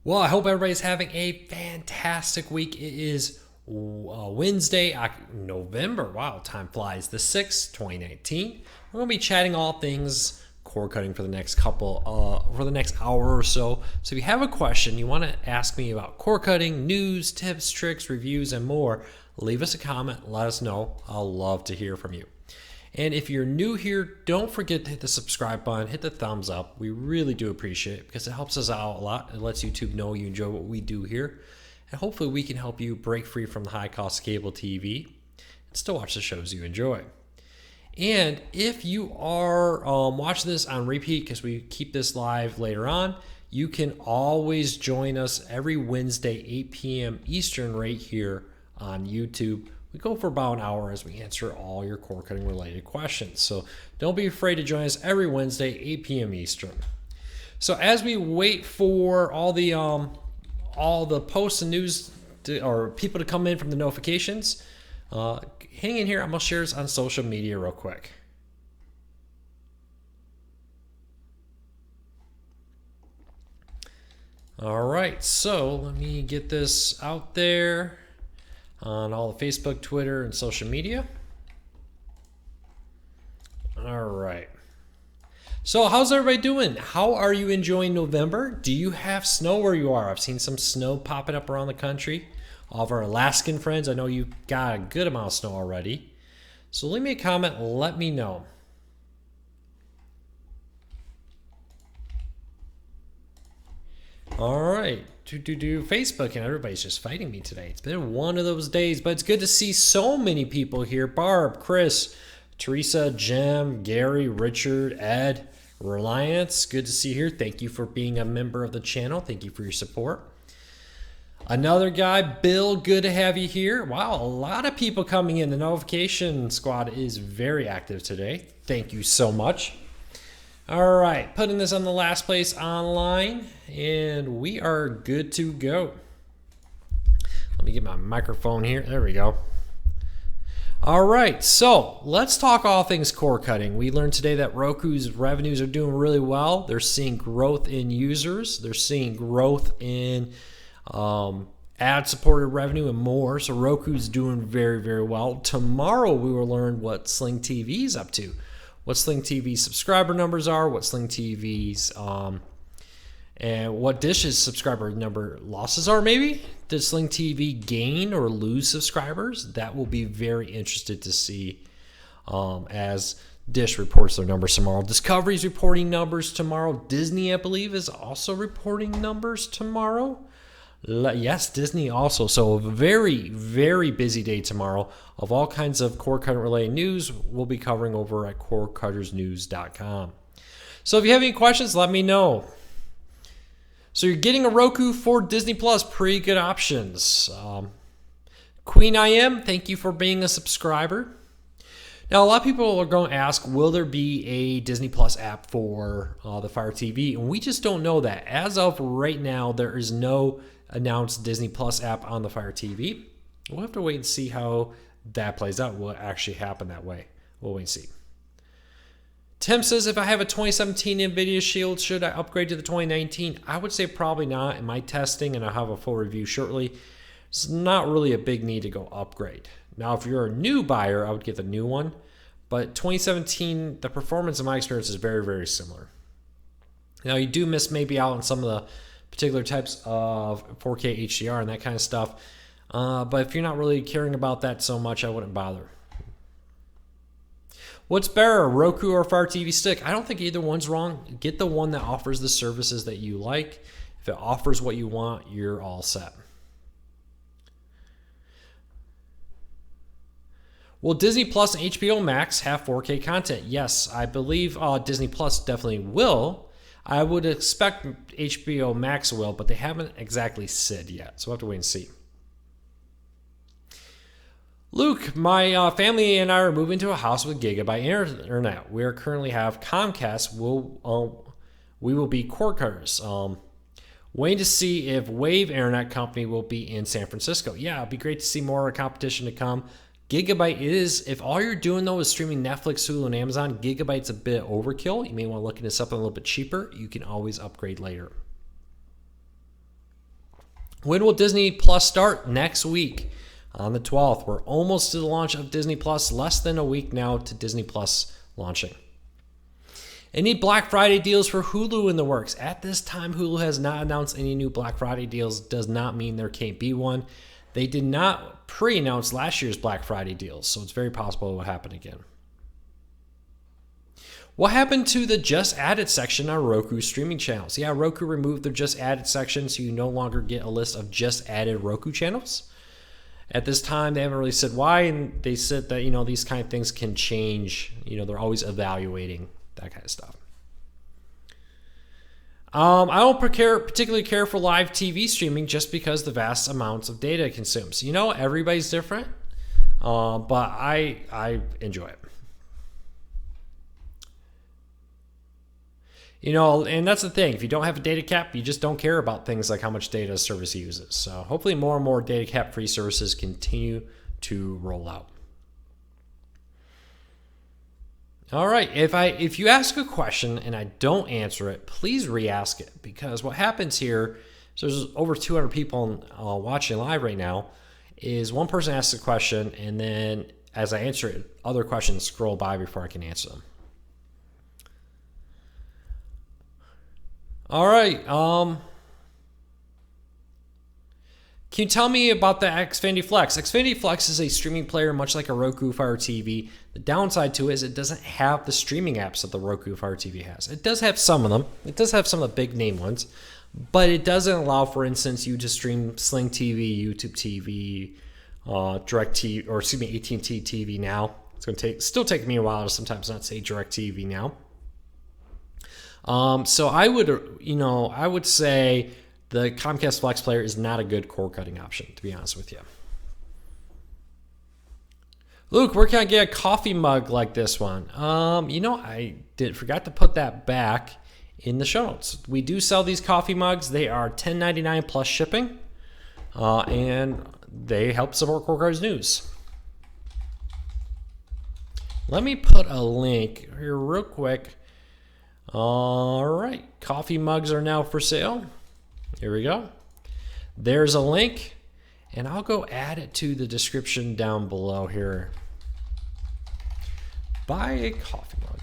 Well, I hope everybody's having a fantastic week. It is Wednesday, November. Wow, time flies. The 6th, 2019. We're going to be chatting all things cord cutting for the next for the next hour or so. So if you have a question, you want to ask me about cord cutting, news, tips, tricks, reviews, and more, leave us a comment. Let us know. I'll love to hear from you. And if you're new here, don't forget to hit the subscribe button, hit the thumbs up. We really do appreciate it because it helps us out a lot. It lets YouTube know you enjoy what we do here. And hopefully we can help you break free from the high cost cable TV and still watch the shows you enjoy. And if you are watching this on repeat, because we keep this live later on, you can always join us every Wednesday, 8 p.m. Eastern right here on YouTube. We go for about an hour as we answer all your cord cutting related questions. So don't be afraid to join us every Wednesday, 8 p.m. Eastern. So as we wait for all the posts and news or people to come in from the notifications, hang in here. I'm going to share this on social media real quick. All right, so let me get this out there on all the Facebook, Twitter, and social media. All right. So how's everybody doing? How are you enjoying November? Do you have snow where you are? I've seen some snow popping up around the country. All of our Alaskan friends, I know you got a good amount of snow already. So leave me a comment, let me know. All right. Facebook, and everybody's just fighting me today. It's been one of those days, but it's good to see so many people here. Barb, Chris, Teresa, Jem, Gary, Richard, Ed, Reliance. Good to see you here. Thank you for being a member of the channel. Thank you for your support. Another guy, Bill, good to have you here. Wow, a lot of people coming in. The notification squad is very active today. Thank you so much. All right, putting this on the last place online, and we are good to go. Let me get my microphone here. There we go. All right, so let's talk all things cord cutting. We learned today that Roku's revenues are doing really well. They're seeing growth in users. They're seeing growth in ad-supported revenue and more. So Roku's doing very, very well. Tomorrow we will learn what Sling TV is up to. What Sling TV's subscriber numbers are, what Sling TV's and what Dish's subscriber number losses are maybe. Does Sling TV gain or lose subscribers? That will be very interested to see as Dish reports their numbers tomorrow. Discovery's reporting numbers tomorrow. Disney, I believe, is also reporting numbers tomorrow. Yes, Disney also. So a very, very busy day tomorrow of all kinds of cord cutting related news we'll be covering over at cordcuttersnews.com. So if you have any questions, let me know. So you're getting a Roku for Disney Plus, pretty good options. Queen I Am, thank you for being a subscriber. Now, a lot of people are going to ask, will there be a Disney Plus app for the Fire TV? And we just don't know that. As of right now, there is no announced Disney Plus app on the Fire TV. We'll have to wait and see how that plays out. Will it actually happen that way? We'll wait and see. Tim says, if I have a 2017 NVIDIA Shield, should I upgrade to the 2019? I would say probably not. In my testing, and I'll have a full review shortly, it's not really a big need to go upgrade. Now, if you're a new buyer, I would get the new one. But 2017, the performance in my experience is very, very similar. Now, you do miss maybe out on some of the particular types of 4K HDR and that kind of stuff. But if you're not really caring about that so much, I wouldn't bother. What's better, Roku or Fire TV Stick? I don't think either one's wrong. Get the one that offers the services that you like. If it offers what you want, you're all set. Will Disney Plus and HBO Max have 4K content? Yes, I believe Disney Plus definitely will. I would expect HBO Max will, but they haven't exactly said yet, so we'll have to wait and see. Luke, my family and I are moving to a house with gigabyte internet. We currently have Comcast. We will be cord cutters. Waiting to see if Wave Internet Company will be in San Francisco. Yeah, it'd be great to see more competition to come. Gigabyte is, if all you're doing though is streaming Netflix, Hulu, and Amazon, Gigabyte's a bit overkill. You may want to look into something a little bit cheaper. You can always upgrade later. When will Disney Plus start? Next week on the 12th. We're almost to the launch of Disney Plus, less than a week now to Disney Plus launching. Any Black Friday deals for Hulu in the works? At this time, Hulu has not announced any new Black Friday deals. Does not mean there can't be one. They did not pre-announce last year's Black Friday deals, so it's very possible it will happen again. What happened to the Just Added section on Roku streaming channels? Yeah, Roku removed their Just Added section, so you no longer get a list of Just Added Roku channels. At this time, they haven't really said why, and they said that, these kind of things can change. They're always evaluating that kind of stuff. I don't particularly care for live TV streaming just because the vast amounts of data it consumes. Everybody's different, but I enjoy it. And that's the thing. If you don't have a data cap, you just don't care about things like how much data a service uses. So hopefully more and more data cap free services continue to roll out. All right, if you ask a question and I don't answer it, please re-ask it, because what happens here, so there's over 200 people watching live right now, is one person asks a question, and then as I answer it, other questions scroll by before I can answer them. All right, can you tell me about the Xfinity Flex? Xfinity Flex is a streaming player much like a Roku Fire TV. The downside to it is it doesn't have the streaming apps that the Roku Fire TV has. It does have some of them. It does have some of the big name ones, but it doesn't allow, for instance, you to stream Sling TV, YouTube TV, AT&T TV now. It's going to still take me a while to sometimes not say DirecTV now. So I would say the Comcast Flex player is not a good cord cutting option, to be honest with you. Luke, where can I get a coffee mug like this one? I forgot to put that back in the show notes. We do sell these coffee mugs. They are $10.99 plus shipping, and they help support Core Cars News. Let me put a link here real quick. All right, coffee mugs are now for sale. Here we go. There's a link, and I'll go add it to the description down below here. Buy a coffee mug.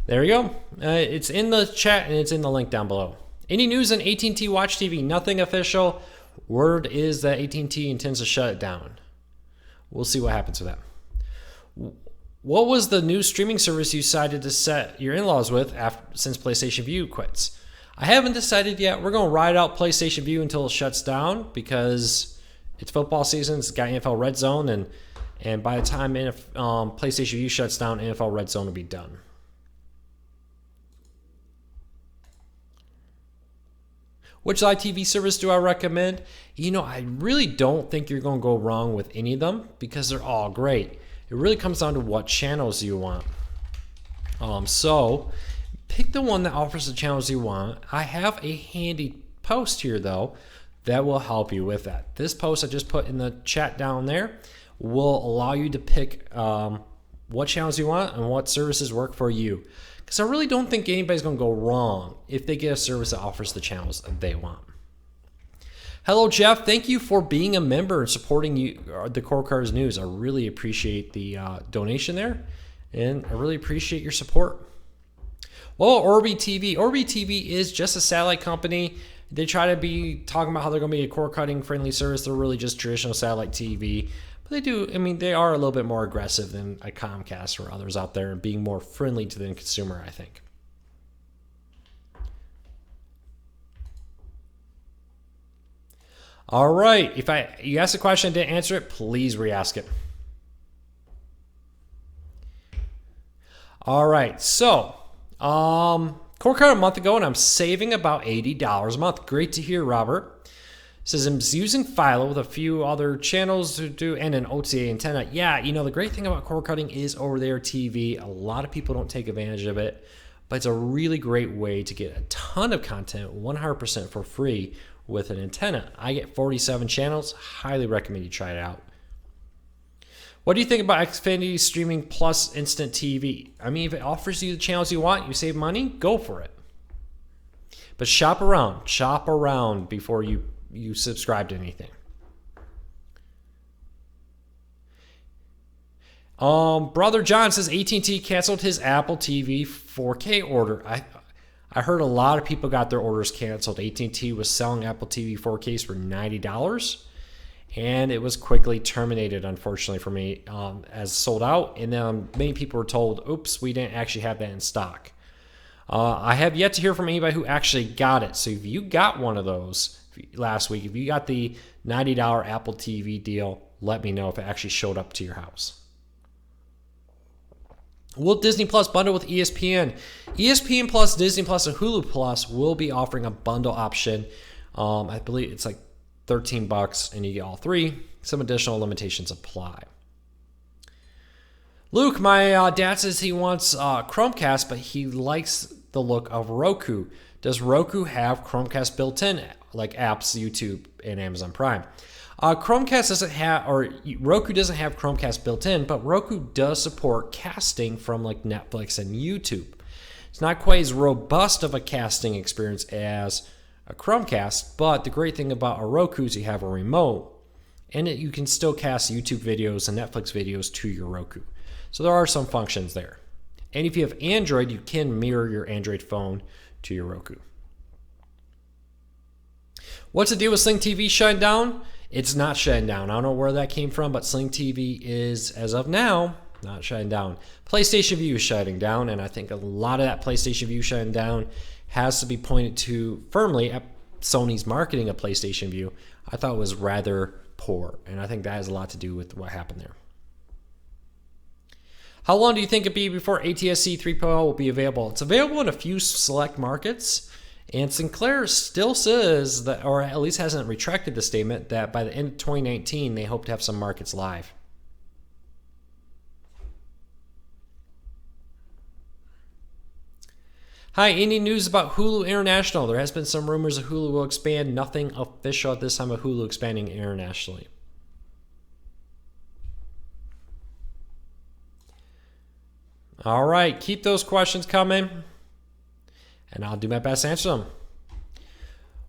There we go. It's in the chat, and it's in the link down below. Any news on AT&T Watch TV? Nothing official. Word is that AT&T intends to shut it down. We'll see what happens with that. What was the new streaming service you decided to set your in-laws with since PlayStation Vue quits? I haven't decided yet. We're going to ride out PlayStation Vue until it shuts down because it's football season. It's got NFL Red Zone, and by the time PlayStation Vue shuts down, NFL Red Zone will be done. Which live TV service do I recommend? I really don't think you're going to go wrong with any of them because they're all great. It really comes down to what channels you want. So pick the one that offers the channels you want. I have a handy post here, though, that will help you with that. This post I just put in the chat down there will allow you to pick what channels you want and what services work for you. Because I really don't think anybody's going to go wrong if they get a service that offers the channels that they want. Hello, Jeff. Thank you for being a member and supporting the Core Cars News. I really appreciate the donation there, and I really appreciate your support. Well, Orbi TV. Orbi TV is just a satellite company. They try to be talking about how they're going to be a cord cutting friendly service. They're really just traditional satellite TV. But they are a little bit more aggressive than a Comcast or others out there and being more friendly to the consumer, I think. All right. If you asked a question and didn't answer it, please re-ask it. All right. So, cord cut a month ago, and I'm saving about $80 a month. Great to hear, Robert. It says I'm using Philo with a few other channels to do and an OTA antenna. Yeah, the great thing about cord cutting is over-the-air TV. A lot of people don't take advantage of it, but it's a really great way to get a ton of content 100% for free with an antenna. I get 47 channels. Highly recommend you try it out. What do you think about Xfinity Streaming Plus Instant TV? If it offers you the channels you want, you save money, go for it. But shop around before you subscribe to anything. Brother John says AT&T canceled his Apple TV 4K order. I heard a lot of people got their orders canceled. AT&T was selling Apple TV 4Ks for $90, and it was quickly terminated, unfortunately for me, as sold out. And then many people were told, oops, we didn't actually have that in stock. I have yet to hear from anybody who actually got it. So if you got one of those last week, if you got the $90 Apple TV deal, let me know if it actually showed up to your house. Will Disney Plus bundle with ESPN? ESPN Plus, Disney Plus, and Hulu Plus will be offering a bundle option. I believe it's like $13 and you get all three. Some additional limitations apply. Luke, my dad says he wants Chromecast, but he likes the look of Roku. Does Roku have Chromecast built in, like apps, YouTube, and Amazon Prime? Chromecast doesn't have, or Roku doesn't have Chromecast built in, but Roku does support casting from like Netflix and YouTube. It's not quite as robust of a casting experience as a Chromecast, but the great thing about a Roku is you have a remote, and you can still cast YouTube videos and Netflix videos to your Roku. So there are some functions there. And if you have Android, you can mirror your Android phone to your Roku. What's the deal with Sling TV shutting down? It's not shutting down. I don't know where that came from, but Sling TV is, as of now, not shutting down. PlayStation Vue is shutting down, and I think a lot of that PlayStation Vue shutting down has to be pointed to firmly at Sony's marketing of PlayStation Vue. I thought it was rather poor, and I think that has a lot to do with what happened there. How long do you think it'll be before ATSC 3.0 will be available? It's available in a few select markets. And Sinclair still says that, or at least hasn't retracted the statement, that by the end of 2019, they hope to have some markets live. Hi, any news about Hulu International? There has been some rumors that Hulu will expand. Nothing official at this time of Hulu expanding internationally. All right, keep those questions coming, and I'll do my best to answer them.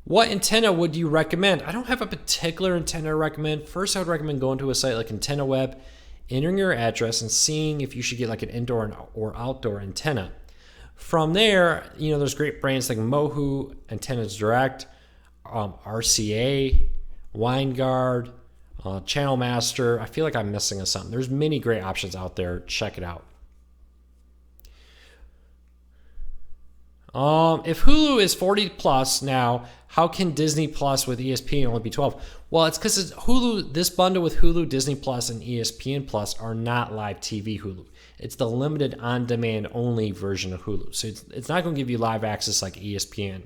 What antenna would you recommend? I don't have a particular antenna to recommend. First, I would recommend going to a site like Antenna Web, entering your address, and seeing if you should get like an indoor or outdoor antenna. From there, there's great brands like Mohu, Antennas Direct, RCA, WineGuard, Channel Master. I feel like I'm missing something. There's many great options out there. Check it out. If Hulu is 40 plus now, how can Disney Plus with ESPN only be 12? Well, it's because Hulu. This bundle with Hulu, Disney Plus, and ESPN Plus are not live TV Hulu. It's the limited on-demand only version of Hulu. So it's not going to give you live access like ESPN.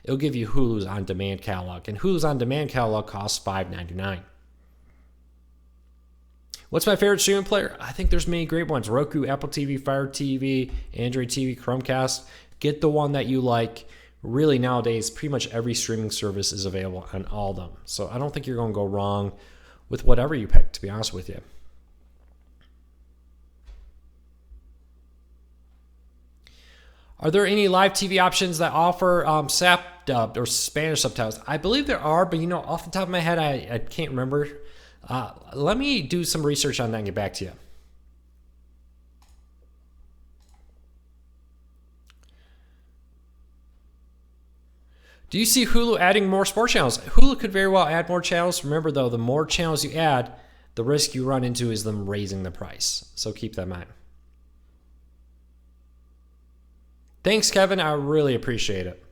It'll give you Hulu's on-demand catalog, and Hulu's on-demand catalog costs $5.99. What's my favorite streaming player? I think there's many great ones. Roku, Apple TV, Fire TV, Android TV, Chromecast. Get the one that you like. Really, nowadays, pretty much every streaming service is available on all of them. So I don't think you're going to go wrong with whatever you pick, to be honest with you. Are there any live TV options that offer SAP dubbed or Spanish subtitles? I believe there are, but off the top of my head, I can't remember. Let me do some research on that and get back to you. Do you see Hulu adding more sports channels? Hulu could very well add more channels. Remember, though, the more channels you add, the risk you run into is them raising the price. So keep that in mind. Thanks, Kevin. I really appreciate it.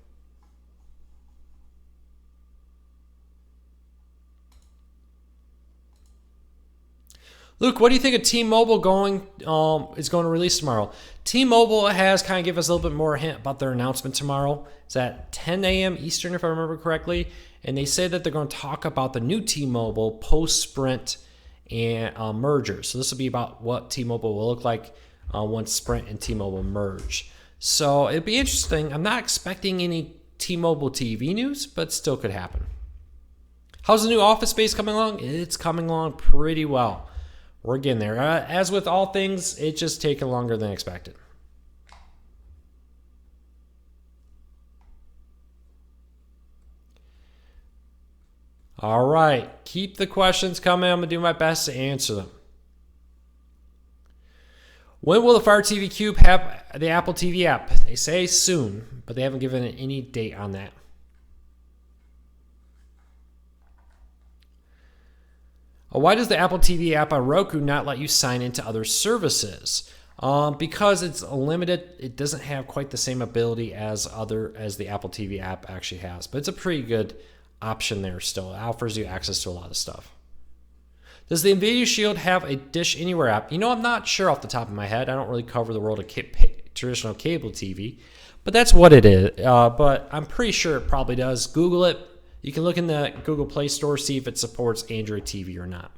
Luke, what do you think of T-Mobile is going to release tomorrow? T-Mobile has kind of given us a little bit more hint about their announcement tomorrow. It's at 10 a.m. Eastern, if I remember correctly. And they say that they're going to talk about the new T-Mobile post-Sprint and merger. So this will be about what T-Mobile will look like once Sprint and T-Mobile merge. So it'd be interesting. I'm not expecting any T-Mobile TV news, but still could happen. How's the new Office Space coming along? It's coming along pretty well. We're getting there. As with all things, it's just taking longer than expected. All right, keep the questions coming. I'm going to do my best to answer them. When will the Fire TV Cube have the Apple TV app? They say soon, but they haven't given any date on that. Why does the Apple TV app on Roku not let you sign into other services? Because it's limited. It doesn't have quite the same ability as the Apple TV app actually has, but it's a pretty good option there still. It offers you access to a lot of stuff. Does the NVIDIA Shield have a Dish Anywhere app? You know, I'm not sure off the top of my head. I don't really cover the world of traditional cable TV, but that's what it is. But I'm pretty sure it probably does. Google it. You can look in the Google Play Store, see if it supports Android TV or not.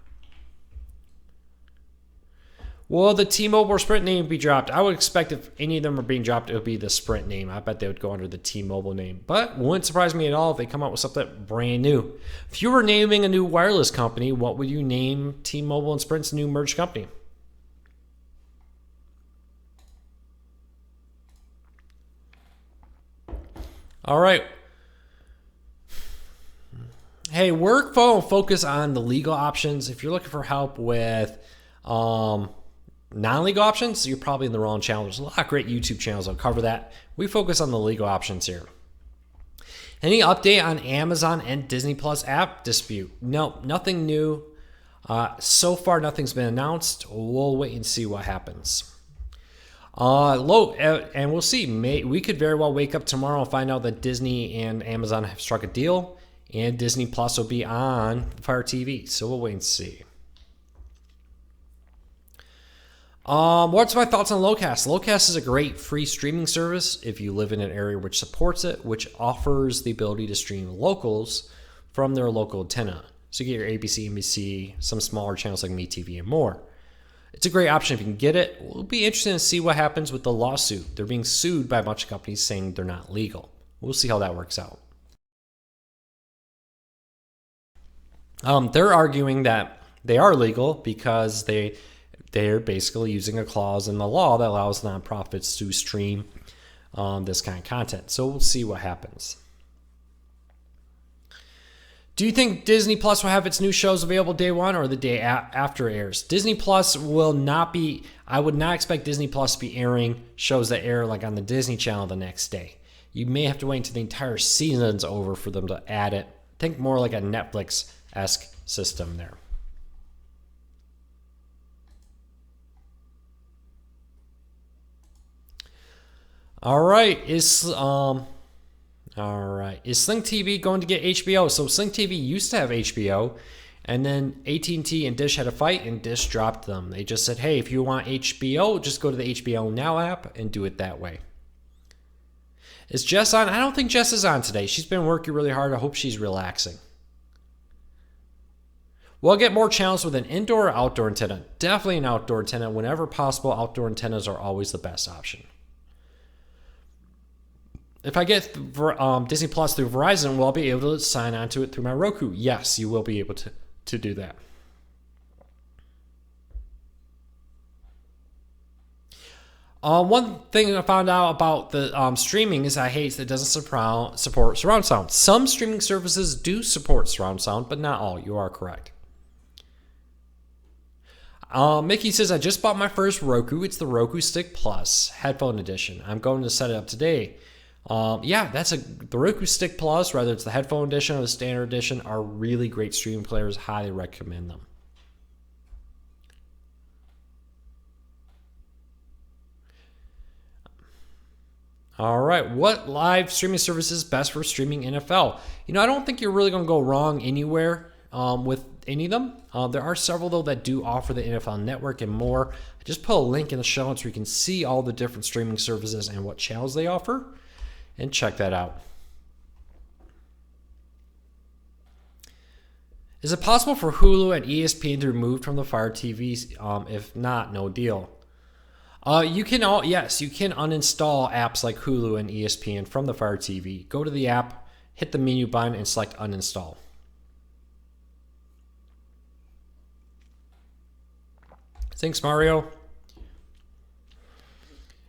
Will the T-Mobile or Sprint name be dropped? I would expect if any of them are being dropped, it would be the Sprint name. I bet they would go under the T-Mobile name. But wouldn't surprise me at all if they come out with something brand new. If you were naming a new wireless company, what would you name T-Mobile and Sprint's new merged company? All right. Hey, work phone, focus on the legal options. If you're looking for help with non-legal options, you're probably in the wrong channel. There's a lot of great YouTube channels that'll cover that. We focus on the legal options here. Any update on Amazon and Disney Plus app dispute? No, nothing new. So far, nothing's been announced. We'll wait and see what happens. And we'll see. We could very well wake up tomorrow and find out that Disney and Amazon have struck a deal, and Disney Plus will be on Fire TV. So we'll wait and see. What's my thoughts on Locast? Locast is a great free streaming service if you live in an area which supports it, which offers the ability to stream locals from their local antenna. So you get your ABC, NBC, some smaller channels like MeTV, and more. It's a great option if you can get it. It'll be interesting to see what happens with the lawsuit. They're being sued by a bunch of companies saying they're not legal. We'll see how that works out. They're arguing that they are legal because they're basically using a clause in the law that allows nonprofits to stream this kind of content. So we'll see what happens. Do you think Disney Plus will have its new shows available day one or the day after it airs? Disney Plus will not be, I would not expect Disney Plus to be airing shows that air like on the Disney Channel the next day. You may have to wait until the entire season's over for them to add it. Think more like a Netflix-esque system there. All right, is Sling TV going to get HBO? So Sling TV used to have HBO, and then AT&T and Dish had a fight, and Dish dropped them. They just said, hey, if you want HBO, just go to the HBO Now app and do it that way. Is Jess on? I don't think Jess is on today. She's been working really hard. I hope she's relaxing. We'll get more channels with an indoor or outdoor antenna. Definitely an outdoor antenna. Whenever possible, outdoor antennas are always the best option. If I get Disney Plus through Verizon, will I be able to sign on to it through my Roku? Yes, you will be able to do that. One thing I found out about the streaming is I hate that it doesn't support surround sound. Some streaming services do support surround sound, but not all. You are correct. Mickey says, I just bought my first Roku. It's the Roku Stick Plus Headphone Edition. I'm going to set it up today. The Roku Stick Plus, whether it's the headphone edition or the standard edition, are really great streaming players. Highly recommend them. All right, what live streaming service is best for streaming NFL? You know, I don't think you're really going to go wrong anywhere with any of them. There are several, though, that do offer the NFL Network and more. I just put a link in the show notes where you can see all the different streaming services and what channels they offer. And check that out. Is it possible for Hulu and ESPN to be removed from the Fire TV? If not, no deal. You can uninstall apps like Hulu and ESPN from the Fire TV. Go to the app, hit the menu button, and select uninstall. Thanks, Mario.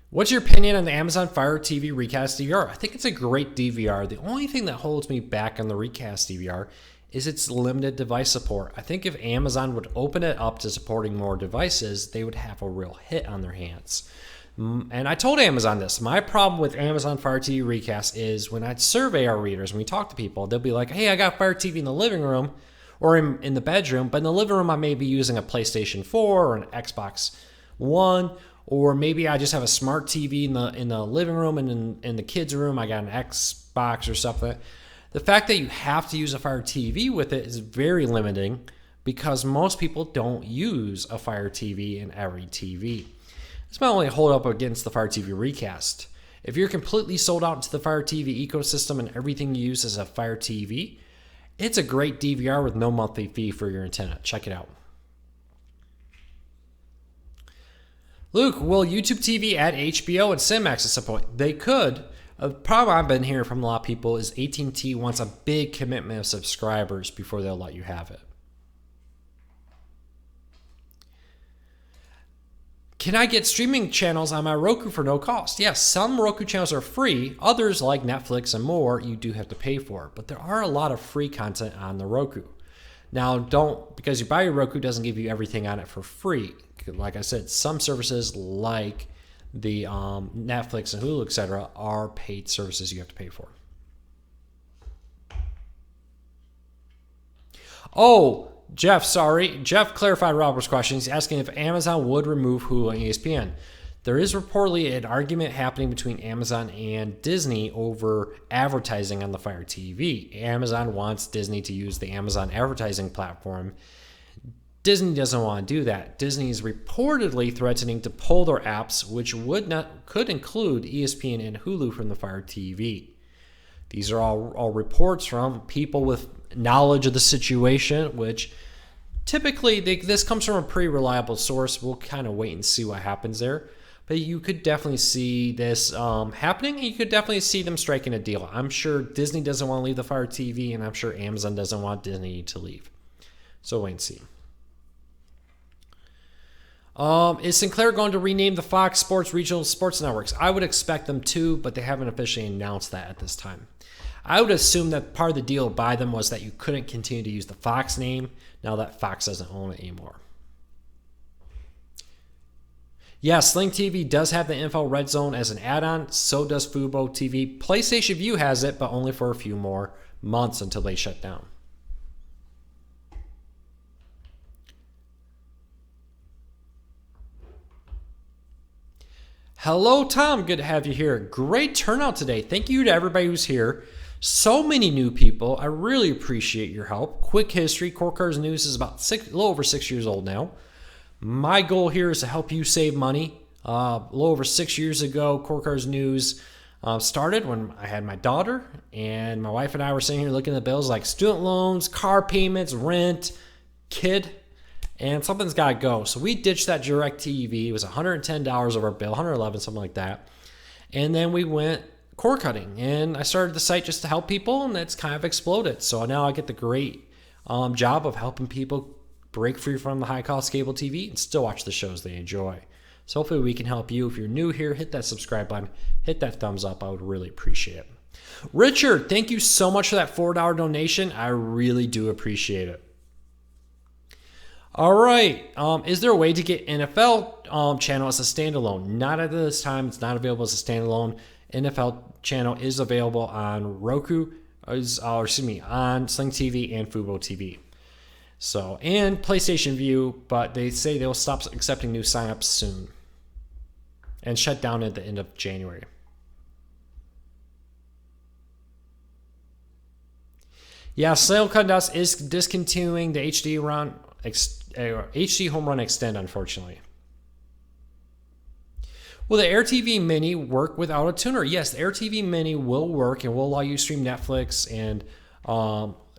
What's your opinion on the Amazon Fire TV Recast DVR? I think it's a great DVR. The only thing that holds me back on the Recast DVR is its limited device support. I think if Amazon would open it up to supporting more devices, they would have a real hit on their hands. And I told Amazon this. My problem with Amazon Fire TV Recast is when I survey our readers, when we talk to people, they'll be like, hey, I got Fire TV in the living room or in the bedroom, but in the living room I may be using a PlayStation 4 or an Xbox One, or maybe I just have a smart TV in the living room, and in the kids' room I got an Xbox or something. The fact that you have to use a Fire TV with it is very limiting because most people don't use a Fire TV in every TV. This might only hold up against the Fire TV Recast. If you're completely sold out into the Fire TV ecosystem and everything you use is a Fire TV, it's a great DVR with no monthly fee for your antenna. Check it out. Luke, will YouTube TV add HBO and Cinemax at some point? They could. The problem I've been hearing from a lot of people is AT&T wants a big commitment of subscribers before they'll let you have it. Can I get streaming channels on my Roku for no cost? Yes, some Roku channels are free. Others, like Netflix and more, you do have to pay for. But there are a lot of free content on the Roku. Now, because you buy your Roku doesn't give you everything on it for free. Like I said, some services like the Netflix and Hulu, etc., are paid services you have to pay for. Oh, Jeff clarified Robert's question. He's asking if Amazon would remove Hulu and ESPN. There is reportedly an argument happening between Amazon and Disney over advertising on the Fire TV. Amazon wants Disney to use the Amazon advertising platform. Disney doesn't want to do that. Disney is reportedly threatening to pull their apps, which could include ESPN and Hulu from the Fire TV. These are all reports from people with knowledge of the situation, which typically this comes from a pretty reliable source. We'll kind of wait and see what happens there. But you could definitely see this happening, and you could definitely see them striking a deal. I'm sure Disney doesn't want to leave the Fire TV, and I'm sure Amazon doesn't want Disney to leave. So wait and see. Is Sinclair going to rename the Fox Sports Regional Sports Networks? I would expect them to, but they haven't officially announced that at this time. I would assume that part of the deal by them was that you couldn't continue to use the Fox name now that Fox doesn't own it anymore. Yeah, Sling TV does have the Info Red Zone as an add-on. So does Fubo TV. PlayStation View has it, but only for a few more months until they shut down. Hello, Tom. Good to have you here. Great turnout today. Thank you to everybody who's here. So many new people. I really appreciate your help. Quick history. Core Cars News is about a little over 6 years old now. My goal here is to help you save money. A little over 6 years ago, Core Cars News started when I had my daughter, and my wife and I were sitting here looking at the bills like student loans, car payments, rent, kid, and something's got to go. So we ditched that DirecTV. It was $110 of our bill, $111, something like that. And then we went cord cutting, and I started the site just to help people, and it's kind of exploded. So now I get the great job of helping people break free from the high-cost cable TV and still watch the shows they enjoy. So hopefully we can help you. If you're new here, hit that subscribe button, hit that thumbs up. I would really appreciate it. Richard, thank you so much for that $4 donation. I really do appreciate it. All right. Is there a way to get NFL channel as a standalone? Not at this time. It's not available as a standalone. NFL channel is available on Roku, on Sling TV and Fubo TV. So, and PlayStation View, but they say they'll stop accepting new signups soon and shut down at the end of January. Yeah, Silicon Dust is discontinuing the HD Home Run Extend, unfortunately. Will the AirTV Mini work without a tuner? Yes, the AirTV Mini will work and will allow you to stream Netflix and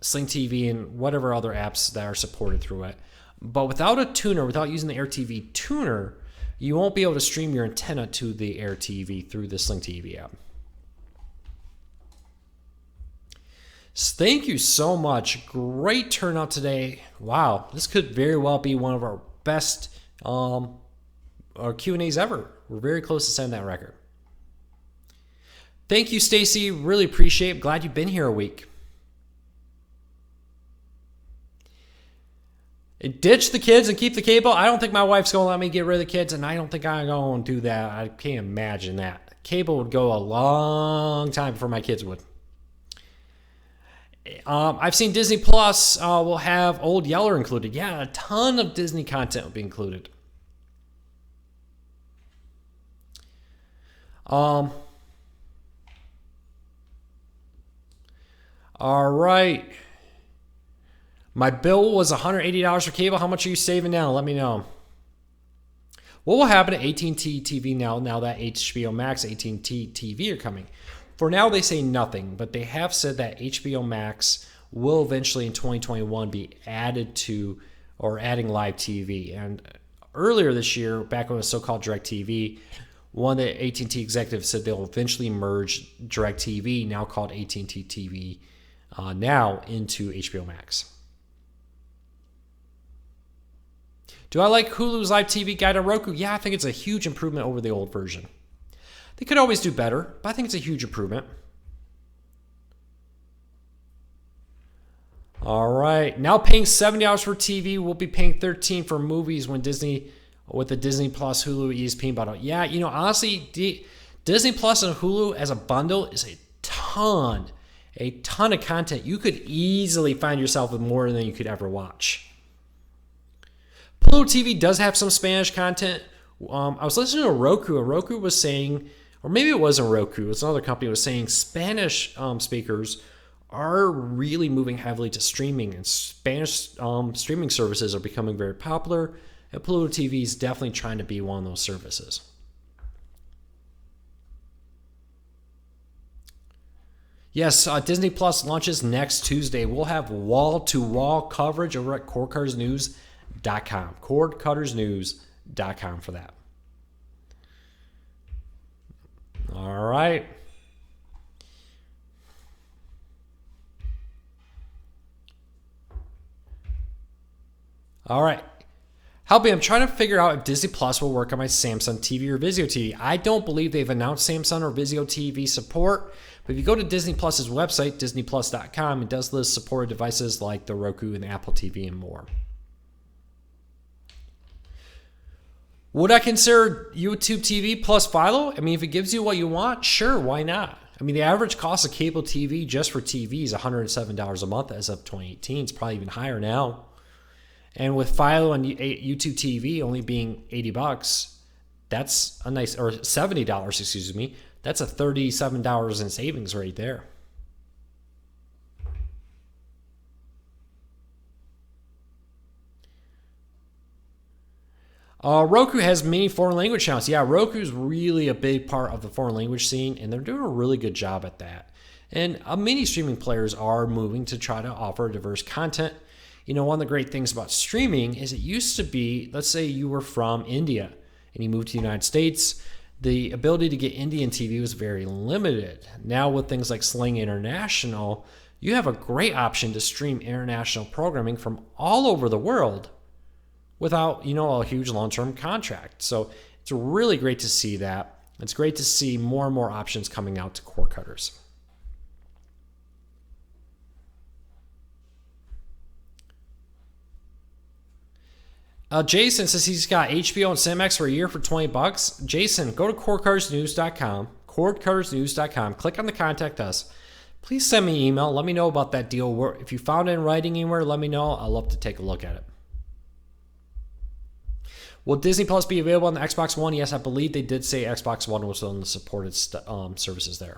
Sling TV and whatever other apps that are supported through it. But without a tuner, without using the AirTV tuner, you won't be able to stream your antenna to the AirTV through the Sling TV app. Thank you so much. Great turnout today. Wow, this could very well be one of our best Q&As ever. We're very close to setting that record. Thank you, Stacy. Really appreciate it. Glad you've been here a week. Ditch the kids and keep the cable. I don't think my wife's going to let me get rid of the kids, and I don't think I'm going to do that. I can't imagine that. Cable would go a long time before my kids would. I've seen Disney Plus will have Old Yeller included. Yeah, a ton of Disney content will be included. All right. My bill was $180 for cable. How much are you saving now? Let me know. What will happen to AT&T TV now that HBO Max, AT&T TV are coming? For now, they say nothing, but they have said that HBO Max will eventually in 2021 be added to or adding live TV. And earlier this year, back when it was so-called DirecTV, one of the AT&T executives said they'll eventually merge DirecTV, now called AT&T TV, now into HBO Max. Do I like Hulu's live TV guide on Roku? Yeah, I think it's a huge improvement over the old version. They could always do better, but I think it's a huge improvement. All right. Now paying $70 for TV. We'll be paying $13 for movies when Disney, with the Disney Plus, Hulu, ESPN bundle. Yeah, honestly, Disney Plus and Hulu as a bundle is a ton of content. You could easily find yourself with more than you could ever watch. Pluto TV does have some Spanish content. I was listening to Roku, and Roku was saying, or maybe it wasn't Roku, it's another company, was saying Spanish speakers are really moving heavily to streaming, and Spanish streaming services are becoming very popular, and Pluto TV is definitely trying to be one of those services. Yes, Disney Plus launches next Tuesday. We'll have wall-to-wall coverage over at cordcuttersnews.com. cordcuttersnews.com for that. All right. All right. Helping, I'm trying to figure out if Disney Plus will work on my Samsung TV or Vizio TV. I don't believe they've announced Samsung or Vizio TV support, but if you go to Disney Plus's website, disneyplus.com, it does list supported devices like the Roku and the Apple TV and more. Would I consider YouTube TV plus Philo? I mean, if it gives you what you want, sure, why not? I mean, the average cost of cable TV just for TV is $107 a month as of 2018. It's probably even higher now. And with Philo and YouTube TV only being $80, that's a nice, or $70, excuse me, that's a $37 in savings right there. Roku has many foreign language channels. Yeah, Roku's really a big part of the foreign language scene, and they're doing a really good job at that. And many streaming players are moving to try to offer diverse content. One of the great things about streaming is it used to be, let's say you were from India and you moved to the United States, the ability to get Indian TV was very limited. Now with things like Sling International, you have a great option to stream international programming from all over the world without, a huge long-term contract. So it's really great to see that. It's great to see more and more options coming out to cord cutters. Jason says he's got HBO and Cinemax for a year for $20. Jason, go to cordcuttersnews.com, cordcuttersnews.com, click on the contact us. Please send me an email. Let me know about that deal. If you found it in writing anywhere, let me know. I'd love to take a look at it. Will Disney Plus be available on the Xbox One? Yes, I believe they did say Xbox One was on the supported services there.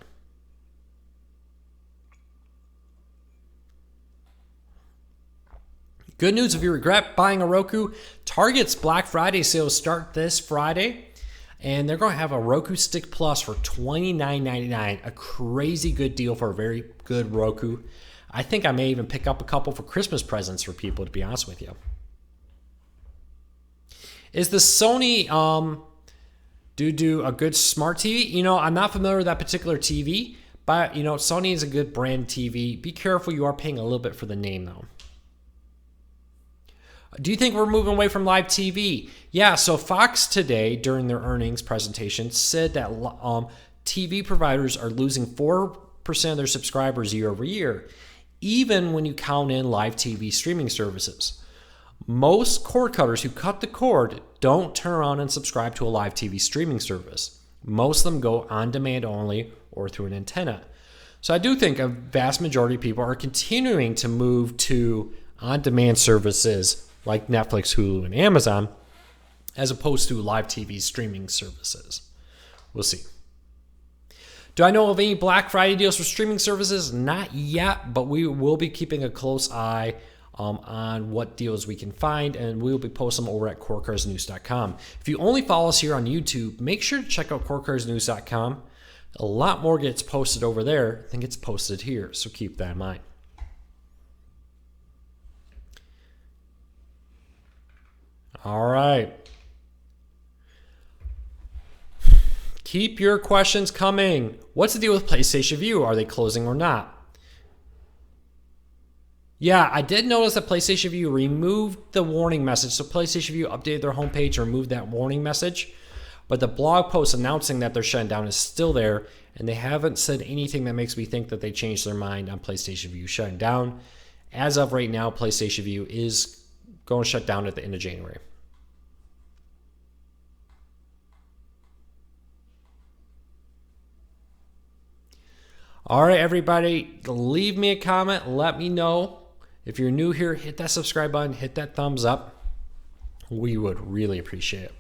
Good news if you regret buying a Roku, Target's Black Friday sales start this Friday, and they're going to have a Roku Stick Plus for $29.99, a crazy good deal for a very good Roku. I think I may even pick up a couple for Christmas presents for people, to be honest with you. Is the Sony do a good smart TV? I'm not familiar with that particular TV, but Sony is a good brand TV. Be careful, you are paying a little bit for the name though. Do you think we're moving away from live TV? Yeah, so Fox today, during their earnings presentation, said that TV providers are losing 4% of their subscribers year over year, even when you count in live TV streaming services. Most cord cutters who cut the cord don't turn around and subscribe to a live TV streaming service. Most of them go on demand only or through an antenna. So I do think a vast majority of people are continuing to move to on-demand services like Netflix, Hulu, and Amazon, as opposed to live TV streaming services. We'll see. Do I know of any Black Friday deals for streaming services? Not yet, but we will be keeping a close eye on what deals we can find, and we will be posting them over at corecarsnews.com. If you only follow us here on YouTube, make sure to check out corecarsnews.com. A lot more gets posted over there than gets posted here, so keep that in mind. All right. Keep your questions coming. What's the deal with PlayStation View? Are they closing or not? Yeah, I did notice that PlayStation View removed the warning message. So PlayStation View updated their homepage and removed that warning message. But the blog post announcing that they're shutting down is still there. And they haven't said anything that makes me think that they changed their mind on PlayStation View shutting down. As of right now, PlayStation View is going to shut down at the end of January. All right, everybody, leave me a comment. Let me know. If you're new here, hit that subscribe button, hit that thumbs up. We would really appreciate it.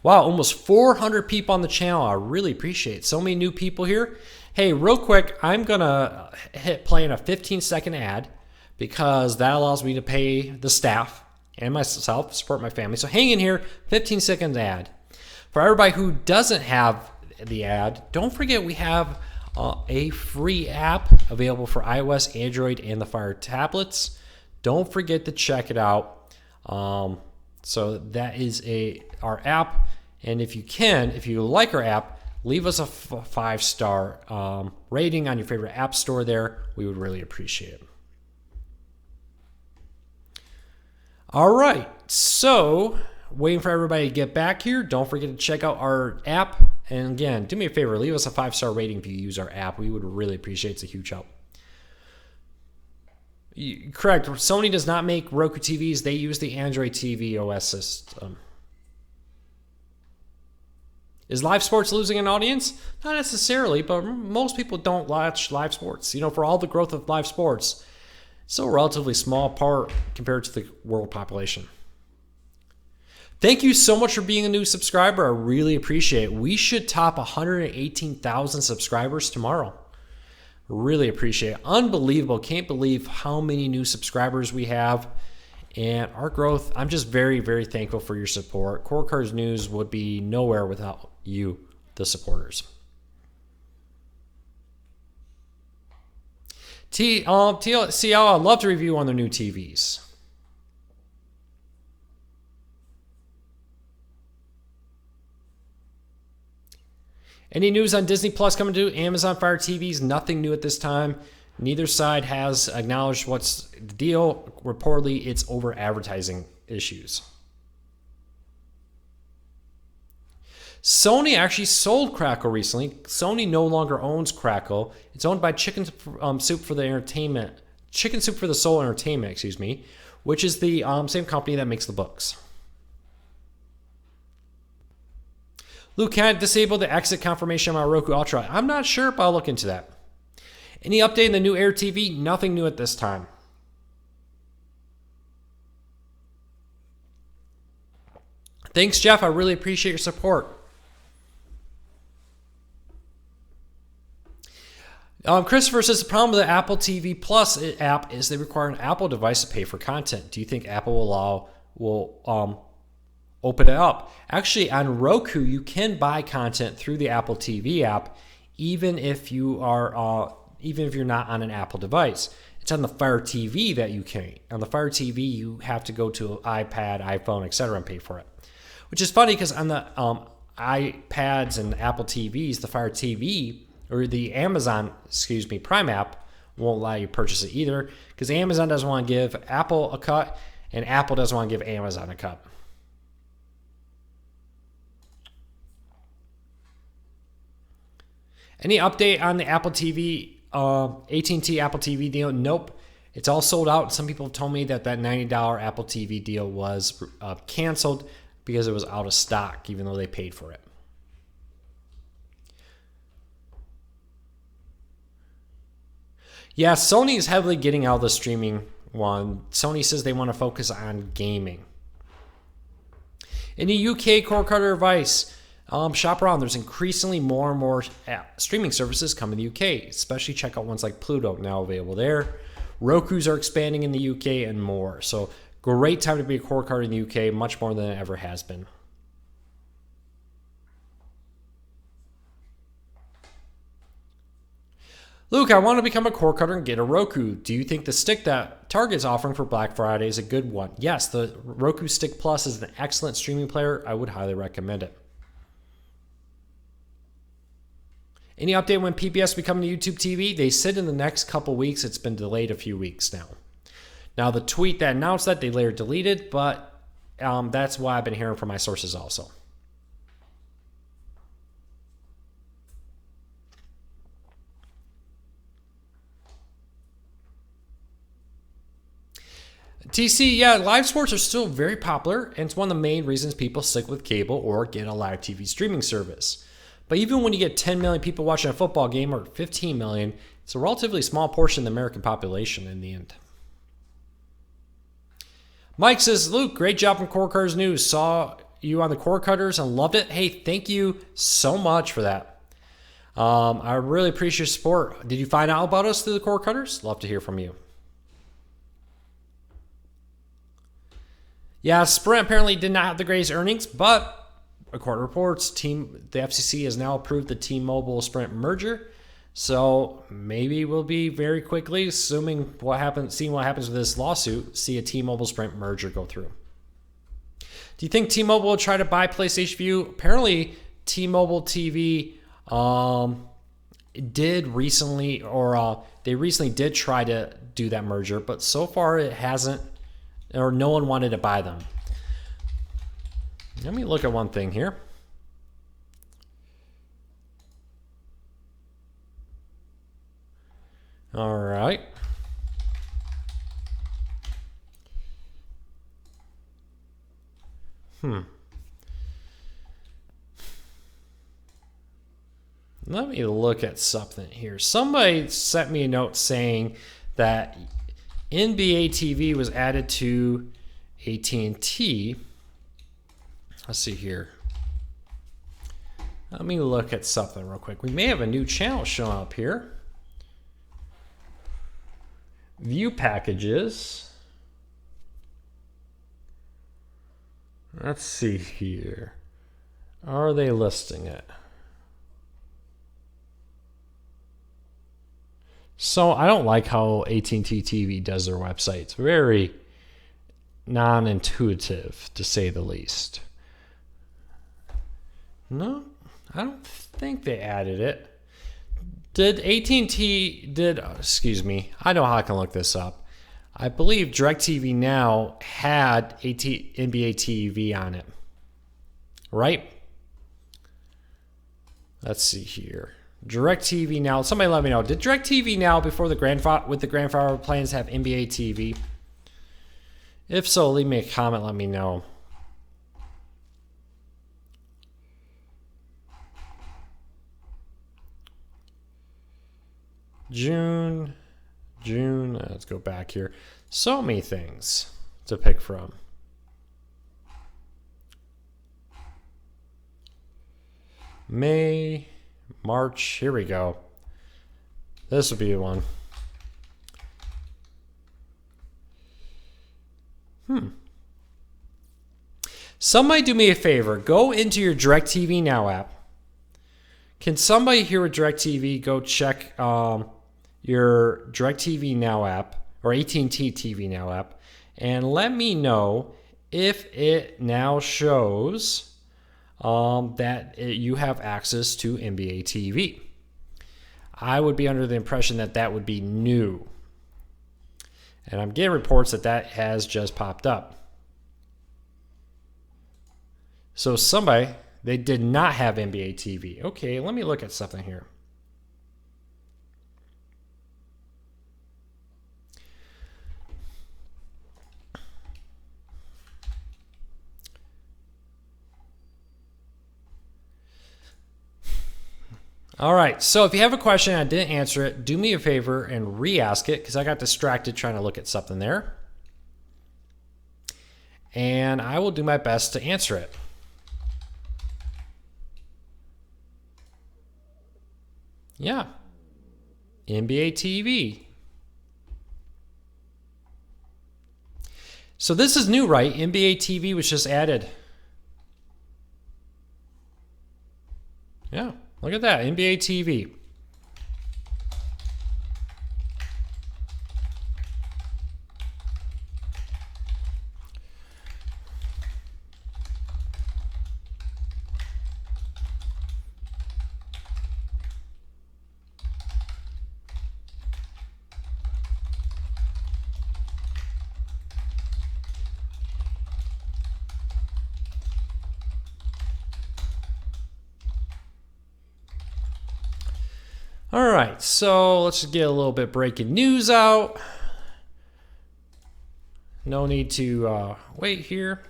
Wow, almost 400 people on the channel. I really appreciate it. So many new people here. Hey, real quick, I'm going to hit play in a 15-second ad because that allows me to pay the staff and myself, support my family. So hang in here, 15-second ad. For everybody who doesn't have the ad, don't forget we have a free app available for iOS, Android, and the Fire tablets. Don't forget to check it out. So that is our app. And if you like our app, leave us a 5-star rating on your favorite app store there. We would really appreciate it. All right. So waiting for everybody to get back here. Don't forget to check out our app. And again, do me a favor, leave us a 5-star rating if you use our app. We would really appreciate it. It's a huge help. Correct. Sony does not make Roku TVs. They use the Android TV OS system. Is live sports losing an audience? Not necessarily, but most people don't watch live sports. For all the growth of live sports, it's still a relatively small part compared to the world population. Thank you so much for being a new subscriber. I really appreciate it. We should top 118,000 subscribers tomorrow. Really appreciate it. Unbelievable. Can't believe how many new subscribers we have and our growth. I'm just very, very thankful for your support. Core Cars News would be nowhere without you, the supporters. TLCL, I'd love to review on their new TVs. Any news on Disney Plus coming to Amazon Fire TVs? Nothing new at this time. Neither side has acknowledged what's the deal. Reportedly, it's over advertising issues. Sony actually sold Crackle recently. Sony no longer owns Crackle. It's owned by Chicken Soup for the Soul Entertainment, which is the same company that makes the books. Luke, can I disable the exit confirmation on my Roku Ultra? I'm not sure, but I'll look into that. Any update in the new Air TV? Nothing new at this time. Thanks, Jeff. I really appreciate your support. Christopher says the problem with the Apple TV Plus app is they require an Apple device to pay for content. Do you think Apple will open it up? Actually, on Roku, you can buy content through the Apple TV app, even if you're not on an Apple device. It's on the Fire TV that you can't. On the Fire TV, you have to go to an iPad, iPhone, etc., and pay for it. Which is funny because on the iPads and Apple TVs, the Fire TV or the Amazon, Prime app won't allow you to purchase it either because Amazon doesn't want to give Apple a cut and Apple doesn't want to give Amazon a cut. Any update on the Apple TV, AT&T Apple TV deal? Nope. It's all sold out. Some people told me that $90 Apple TV deal was canceled because it was out of stock, even though they paid for it. Yeah, Sony is heavily getting out of the streaming one. Sony says they want to focus on gaming. In the UK, cord cutter advice. Shop around. There's increasingly more and more streaming services coming to the UK, especially check out ones like Pluto, now available there. Rokus are expanding in the UK and more. So great time to be a cord cutter in the UK, much more than it ever has been. Luke, I want to become a cord cutter and get a Roku. Do you think the stick that Target's offering for Black Friday is a good one? Yes, the Roku Stick Plus is an excellent streaming player. I would highly recommend it. Any update when PBS will be coming to YouTube TV? They said in the next couple weeks. It's been delayed a few weeks now. Now, the tweet that announced that, they later deleted, but that's what I've been hearing from my sources also. TC, yeah, live sports are still very popular, and it's one of the main reasons people stick with cable or get a live TV streaming service. But even when you get 10 million people watching a football game or 15 million, it's a relatively small portion of the American population in the end. Mike says, Luke, great job on Cord Cutters News. Saw you on the Cord Cutters and loved it. Hey, thank you so much for that. I really appreciate your support. Did you find out about us through the Cord Cutters? Love to hear from you. Yeah, Sprint apparently did not have the greatest earnings, but according to reports, the FCC has now approved the T-Mobile Sprint merger. So maybe we'll be very quickly, seeing what happens with this lawsuit, see a T-Mobile Sprint merger go through. Do you think T-Mobile will try to buy PlayStation View? Apparently, T-Mobile TV did recently, or they recently did try to do that merger, but so far it hasn't. Or no one wanted to buy them. Let me look at one thing here. All right. Let me look at something here. Somebody sent me a note saying that NBA TV was added to AT&T. Let's see here. Let me look at something real quick. We may have a new channel showing up here. View packages. Let's see here. Are they listing it? So I don't like how AT&T TV does their website. It's very non-intuitive, to say the least. No, I don't think they added it. Did AT&T, excuse me, I know how I can look this up. I believe DirecTV Now had NBA TV on it. Right? Let's see here. DirecTV Now. Somebody let me know. Did DirecTV Now, before the grandfather plans, have NBA TV? If so, leave me a comment. Let me know. June. Let's go back here. So many things to pick from. May. March, here we go. This will be one. Somebody do me a favor. Go into your DirecTV Now app. Can somebody here with DirecTV go check your DirecTV Now app or AT&T TV Now app and let me know if it now shows you have access to NBA TV. I would be under the impression that that would be new. And I'm getting reports that that has just popped up. So they did not have NBA TV. Okay, let me look at something here. All right, so if you have a question and I didn't answer it, do me a favor and re-ask it because I got distracted trying to look at something there. And I will do my best to answer it. Yeah, NBA TV. So this is new, right? NBA TV was just added. Yeah, look at that, NBA TV. All right, so let's just get a little bit breaking news out. No need to wait here.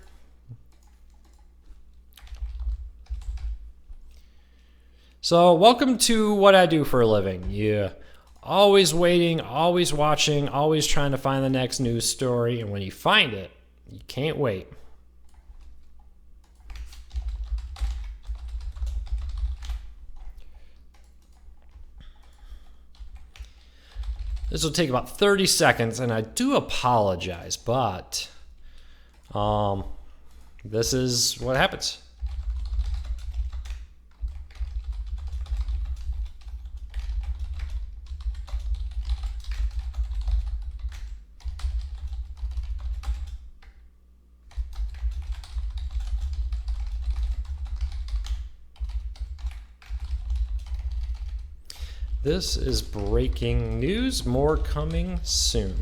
So welcome to what I do for a living. Yeah, always waiting, always watching, always trying to find the next news story. And when you find it, you can't wait. This will take about 30 seconds, and I do apologize, but this is what happens. This is breaking news. More coming soon.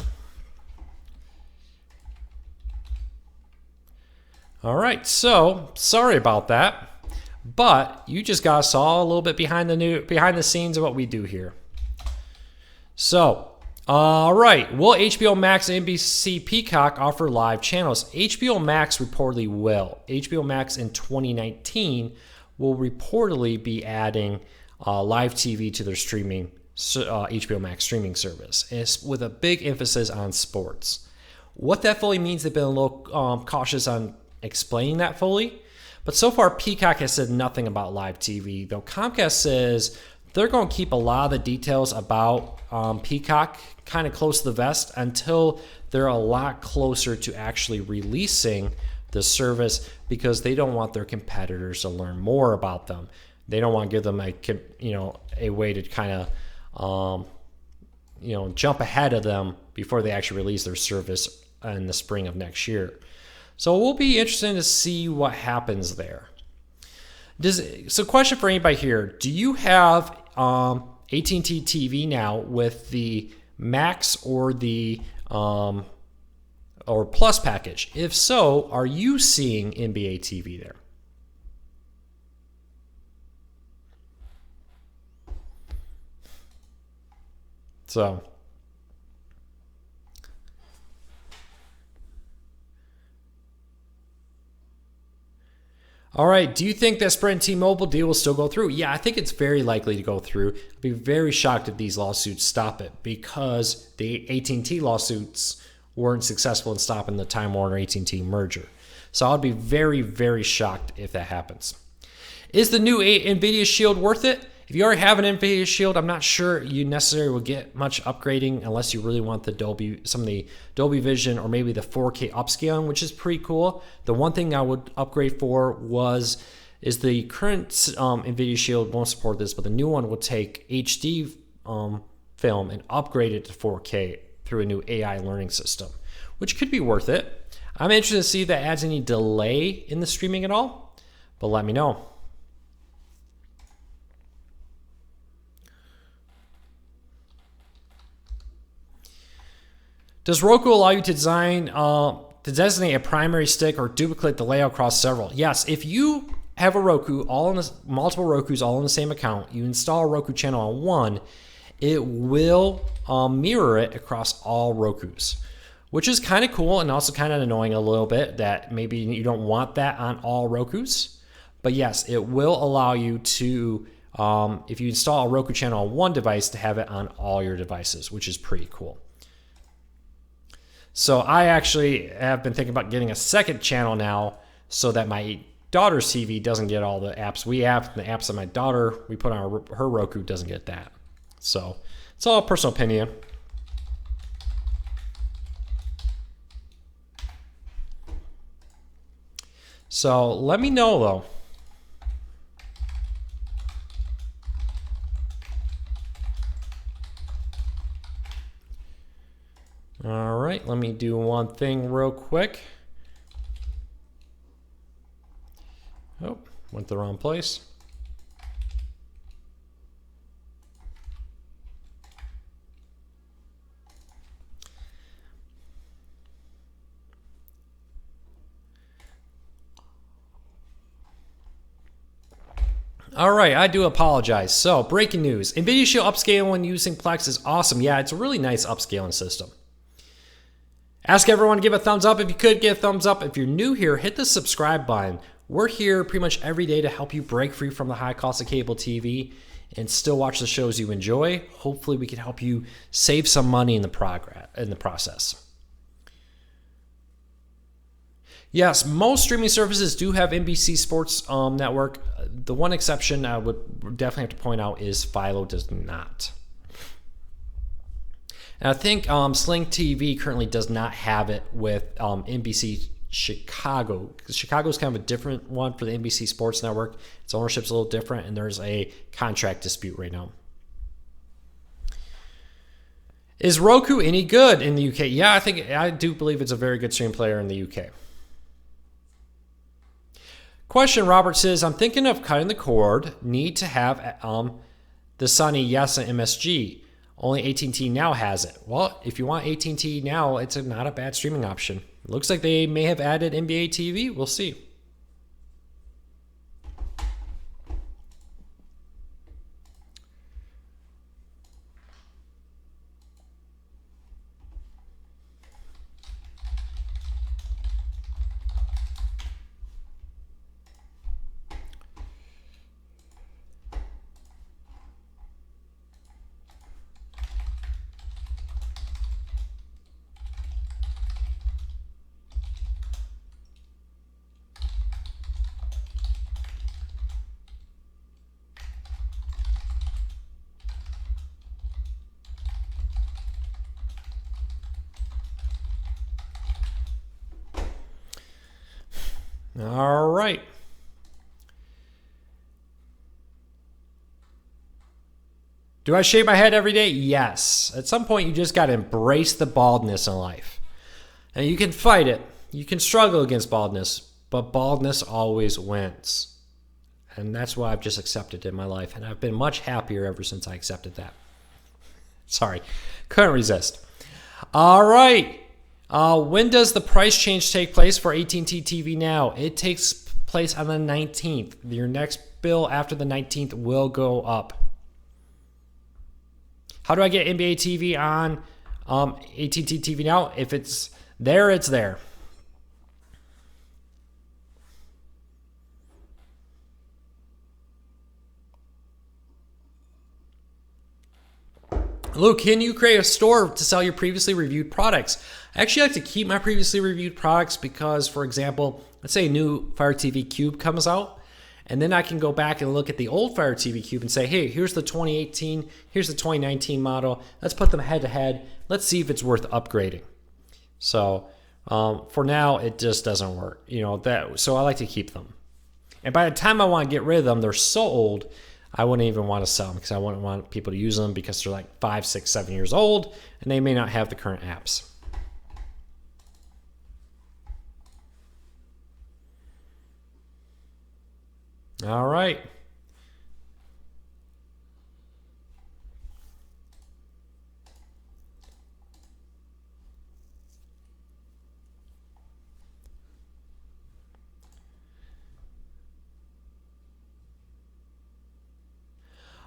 All right, so sorry about that, but you just got us all a little bit behind the scenes of what we do here. So, all right, will HBO Max and NBC Peacock offer live channels? HBO Max reportedly will. HBO Max in 2019 will reportedly be adding live TV to their streaming HBO Max streaming service, it's with a big emphasis on sports. What that fully means, they've been a little cautious on explaining that fully, but so far Peacock has said nothing about live TV, though Comcast says they're going to keep a lot of the details about Peacock kind of close to the vest until they're a lot closer to actually releasing the service, because they don't want their competitors to learn more about them. They don't want to give them a way to kind of jump ahead of them before they actually release their service in the spring of next year. So it will be interesting to see what happens there. So question for anybody here, do you have AT&T TV now with the Max or the or Plus package? If so, are you seeing NBA TV there? So, all right, do you think that Sprint and T-Mobile deal will still go through? Yeah, I think it's very likely to go through. I'd be very shocked if these lawsuits stop it, because the AT&T lawsuits weren't successful in stopping the Time Warner AT&T merger. So I'd be very, very shocked if that happens. Is the new NVIDIA Shield worth it? If you already have an NVIDIA Shield, I'm not sure you necessarily will get much upgrading unless you really want some of the Dolby Vision or maybe the 4K upscaling, which is pretty cool. The one thing I would upgrade for is the current NVIDIA Shield won't support this, but the new one will take HD film and upgrade it to 4K through a new AI learning system, which could be worth it. I'm interested to see if that adds any delay in the streaming at all, but let me know. Does Roku allow you to designate a primary stick or duplicate the layout across several? Yes, if you have a Roku, multiple Rokus all in the same account, you install a Roku channel on one, it will mirror it across all Rokus, which is kind of cool and also kind of annoying a little bit that maybe you don't want that on all Rokus. But yes, it will allow you to if you install a Roku channel on one device, to have it on all your devices, which is pretty cool. So I actually have been thinking about getting a second channel now so that my daughter's TV doesn't get all the apps we have. The apps that my daughter we put on her Roku doesn't get that. So it's all personal opinion. So let me know though. All right, let me do one thing real quick. Oh, went the wrong place. All right, I do apologize. So, breaking news. NVIDIA Shield upscaling when using Plex is awesome. Yeah, it's a really nice upscaling system. Ask everyone to give a thumbs up. If you could, give a thumbs up. If you're new here, hit the subscribe button. We're here pretty much every day to help you break free from the high cost of cable TV and still watch the shows you enjoy. Hopefully, we can help you save some money in the process. Yes, most streaming services do have NBC Sports Network. The one exception I would definitely have to point out is Philo does not. And I think Sling TV currently does not have it with NBC Chicago. Chicago is kind of a different one for the NBC Sports Network. Its ownership's a little different, and there's a contract dispute right now. Is Roku any good in the UK? Yeah, I do believe it's a very good stream player in the UK. Question, Robert says, I'm thinking of cutting the cord. Need to have the Sunny Yes and MSG. Only AT&T Now has it. Well, if you want AT&T Now, it's not a bad streaming option. It looks like they may have added NBA TV. We'll see. All right. Do I shave my head every day? Yes. At some point, you just got to embrace the baldness in life. And you can fight it. You can struggle against baldness, but baldness always wins. And that's what I've just accepted in my life. And I've been much happier ever since I accepted that. Sorry. Couldn't resist. All right. When does the price change take place for AT&T TV Now? It takes place on the 19th. Your next bill after the 19th will go up. How do I get NBA TV on AT&T TV Now? If it's there, it's there. Luke, can you create a store to sell your previously reviewed products? I actually like to keep my previously reviewed products because, for example, let's say a new Fire TV Cube comes out, and then I can go back and look at the old Fire TV Cube and say, hey, here's the 2018, here's the 2019 model. Let's put them head to head. Let's see if it's worth upgrading. So for now, it just doesn't work. So I like to keep them. And by the time I want to get rid of them, they're so old, I wouldn't even want to sell them because I wouldn't want people to use them because they're like 5, 6, 7 years old and they may not have the current apps. All right.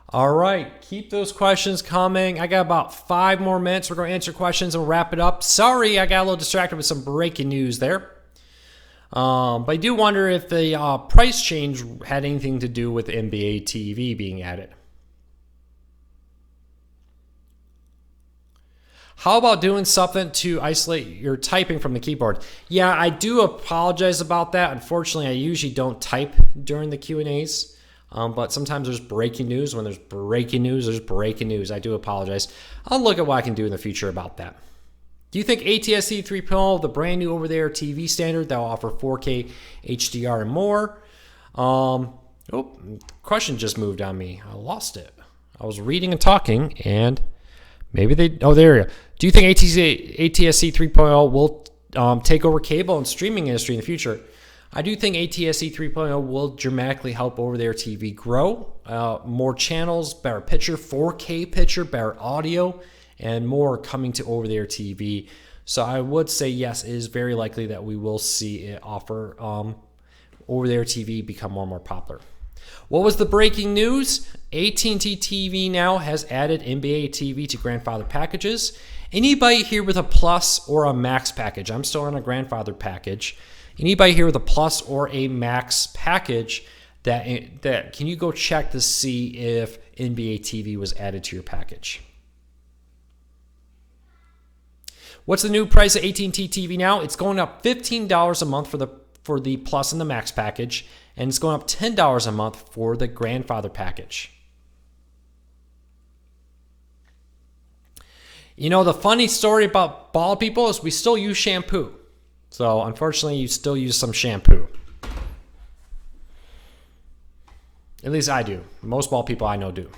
All right, keep those questions coming. I got about 5 more minutes. We're going to answer questions and wrap it up. Sorry, I got a little distracted with some breaking news there. But I do wonder if the price change had anything to do with NBA TV being added. How about doing something to isolate your typing from the keyboard? Yeah, I do apologize about that. Unfortunately, I usually don't type during the Q&As, but sometimes there's breaking news. When there's breaking news, there's breaking news. I do apologize. I'll look at what I can do in the future about that. Do you think AT&T 3.0, the brand new over-the-air TV standard that will offer 4K HDR and more? Question just moved on me. I lost it. I was reading and talking, and maybe they... Oh, there you go. Do you think AT&T 3.0 will take over cable and streaming industry in the future? I do think AT&T 3.0 will dramatically help over-the-air TV grow. More channels, better picture, 4K picture, better audio, and more coming to over-the-air TV. So I would say yes, it is very likely that we will see it offer over-the-air TV become more and more popular. What was the breaking news? AT&T TV now has added NBA TV to grandfather packages. Anybody here with a Plus or a Max package? I'm still on a grandfather package. Anybody here with a Plus or a Max package that can you go check to see if NBA TV was added to your package? What's the new price of AT&T TV now? It's going up $15 a month for the Plus and the Max package, and it's going up $10 a month for the grandfather package. You know, the funny story about bald people is we still use shampoo. So, unfortunately, you still use some shampoo. At least I do. Most bald people I know do.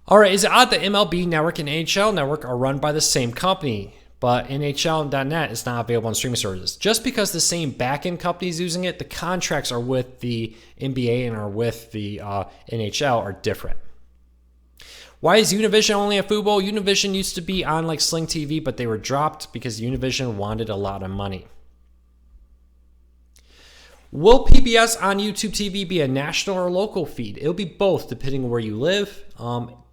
All right, is it odd that MLB Network and NHL Network are run by the same company, but NHL.net is not available on streaming services? Just because the same back-end company is using it, the contracts are with the NBA and are with the NHL are different. Why is Univision only a football? Univision used to be on like Sling TV, but they were dropped because Univision wanted a lot of money. Will PBS on YouTube TV be a national or local feed? It'll be both, depending on where you live.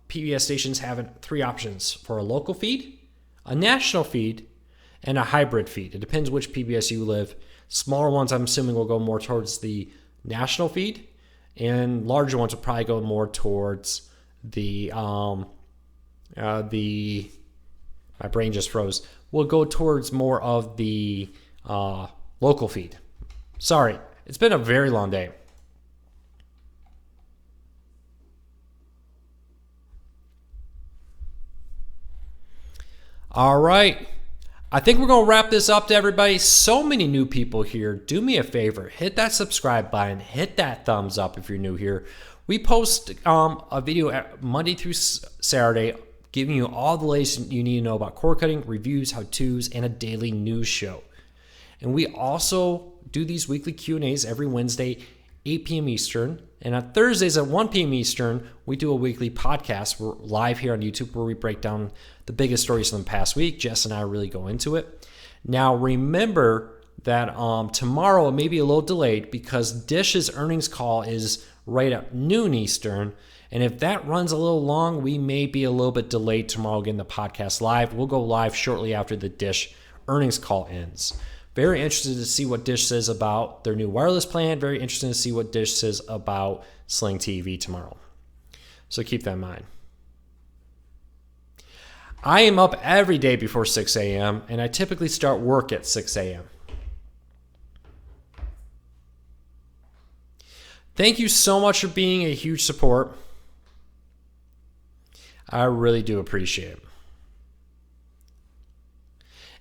PBS stations have three options for a local feed, a national feed, and a hybrid feed. It depends which PBS you live. Smaller ones, I'm assuming, will go more towards the national feed, and larger ones will probably go more towards the my brain just froze. Will go towards more of the local feed. Sorry, it's been a very long day. All right. I think we're going to wrap this up to everybody. So many new people here. Do me a favor. Hit that subscribe button. Hit that thumbs up if you're new here. We post a video Monday through Saturday giving you all the latest you need to know about cord cutting, reviews, how-tos, and a daily news show. And we also do these weekly Q&As every Wednesday, 8 p.m. Eastern. And on Thursdays at 1 p.m. Eastern, we do a weekly podcast. We're live here on YouTube where we break down the biggest stories from the past week. Jess and I really go into it. Now, remember that tomorrow it may be a little delayed because Dish's earnings call is right at noon Eastern. And if that runs a little long, we may be a little bit delayed tomorrow getting the podcast live. We'll go live shortly after the Dish earnings call ends. Very interested to see what Dish says about their new wireless plan. Very interested to see what Dish says about Sling TV tomorrow. So keep that in mind. I am up every day before 6 a.m. and I typically start work at 6 a.m. Thank you so much for being a huge support. I really do appreciate it.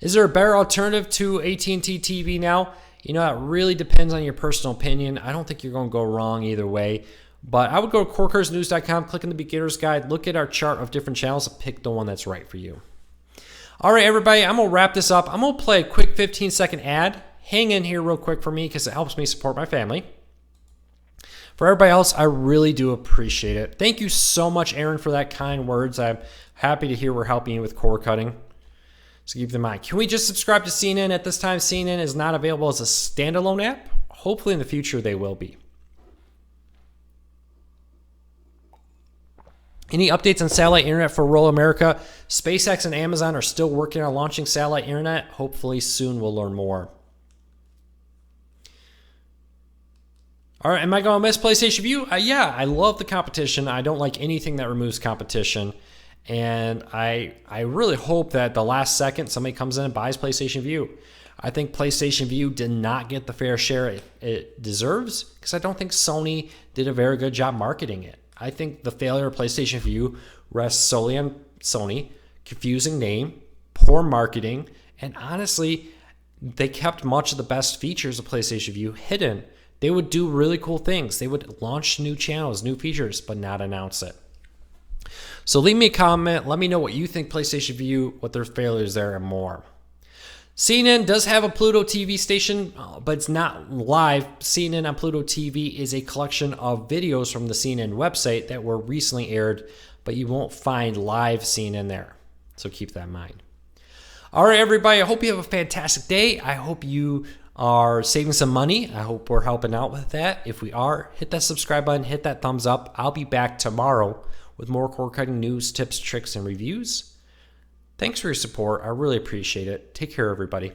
Is there a better alternative to AT&T TV now? You know, that really depends on your personal opinion. I don't think you're going to go wrong either way. But I would go to CoreCursNews.com, click on the beginner's guide, look at our chart of different channels, and pick the one that's right for you. All right, everybody, I'm going to wrap this up. I'm going to play a quick 15-second ad. Hang in here real quick for me because it helps me support my family. For everybody else, I really do appreciate it. Thank you so much, Aaron, for that kind words. I'm happy to hear we're helping you with cord cutting. So keep them in mind. Can we just subscribe to CNN? At this time, CNN is not available as a standalone app. Hopefully in the future they will be. Any updates on satellite internet for rural America? SpaceX and Amazon are still working on launching satellite internet. Hopefully soon we'll learn more. All right, am I going to miss PlayStation Vue? Yeah, I love the competition. I don't like anything that removes competition. And I really hope that the last second somebody comes in and buys PlayStation Vue. I think PlayStation Vue did not get the fair share it deserves because I don't think Sony did a very good job marketing it. I think the failure of PlayStation Vue rests solely on Sony, confusing name, poor marketing, and honestly, they kept much of the best features of PlayStation Vue hidden. They would do really cool things. They would launch new channels, new features, but not announce it. So leave me a comment. Let me know what you think PlayStation Vue, what their failures there, and more. CNN does have a Pluto TV station, but it's not live. CNN on Pluto TV is a collection of videos from the CNN website that were recently aired, but you won't find live CNN there. So keep that in mind. All right, everybody, I hope you have a fantastic day. I hope you are saving some money. I hope we're helping out with that. If we are, hit that subscribe button, hit that thumbs up. I'll be back tomorrow with more cord cutting news, tips, tricks, and reviews. Thanks for your support. I really appreciate it. Take care, everybody.